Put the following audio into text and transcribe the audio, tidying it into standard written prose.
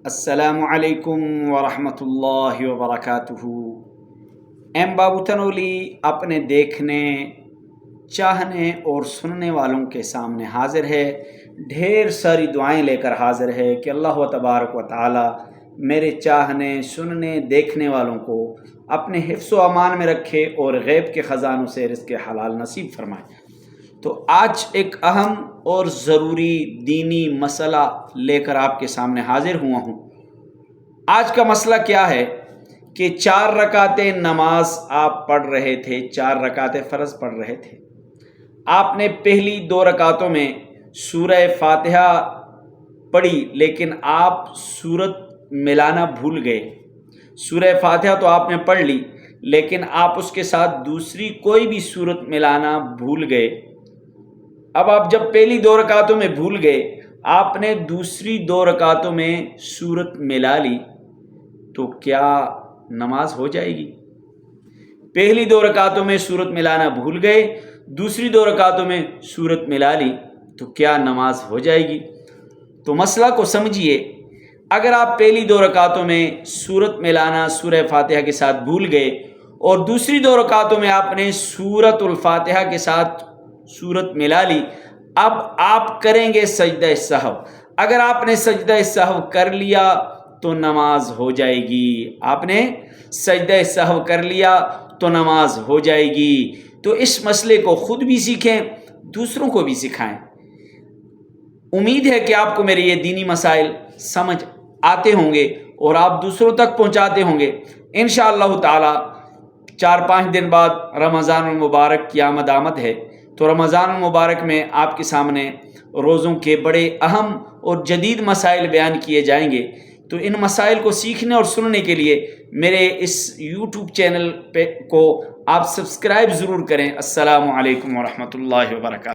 السلام علیکم ورحمۃ اللہ وبرکاتہ۔ ایم بابو تنولی اپنے دیکھنے، چاہنے اور سننے والوں کے سامنے حاضر ہے، ڈھیر ساری دعائیں لے کر حاضر ہے کہ اللہ تبارک و تعالی میرے چاہنے، سننے، دیکھنے والوں کو اپنے حفظ و امان میں رکھے اور غیب کے خزانوں سے رزق حلال نصیب فرمائے۔ تو آج ایک اہم اور ضروری دینی مسئلہ لے کر آپ کے سامنے حاضر ہوا ہوں۔ آج کا مسئلہ کیا ہے کہ 4 رکعتیں نماز آپ پڑھ رہے تھے، 4 رکعتیں فرض پڑھ رہے تھے۔ آپ نے پہلی 2 رکعتوں میں سورہ فاتحہ پڑھی، لیکن آپ سورت ملانا بھول گئے۔ سورہ فاتحہ تو آپ نے پڑھ لی، لیکن آپ اس کے ساتھ دوسری کوئی بھی سورت ملانا بھول گئے۔ اب آپ جب پہلی 2 رکعتوں میں بھول گئے، آپ نے دوسری 2 رکعتوں میں سورت ملا لی، تو کیا نماز ہو جائے گی؟ پہلی 2 رکعتوں میں سورت ملانا بھول گئے، دوسری 2 رکعتوں میں سورت ملا لی، تو کیا نماز ہو جائے گی؟ تو مسئلہ کو سمجھیے۔ اگر آپ پہلی 2 رکعتوں میں سورت ملانا سورہ فاتحہ کے ساتھ بھول گئے اور دوسری 2 رکعتوں میں آپ نے سورت الفاتحہ کے ساتھ سورت ملا لی، اب آپ کریں گے سجدہ سہو۔ اگر آپ نے سجدہ سہو کر لیا تو نماز ہو جائے گی۔ آپ نے سجدہ سہو کر لیا تو نماز ہو جائے گی۔ تو اس مسئلے کو خود بھی سیکھیں، دوسروں کو بھی سکھائیں۔ امید ہے کہ آپ کو میرے یہ دینی مسائل سمجھ آتے ہوں گے اور آپ دوسروں تک پہنچاتے ہوں گے۔ انشاءاللہ تعالی 4-5 دن بعد رمضان المبارک کی آمد ہے، تو رمضان المبارک میں آپ کے سامنے روزوں کے بڑے اہم اور جدید مسائل بیان کیے جائیں گے۔ تو ان مسائل کو سیکھنے اور سننے کے لیے میرے اس یوٹیوب چینل کو آپ سبسکرائب ضرور کریں۔ السلام علیکم ورحمۃ اللہ وبرکاتہ۔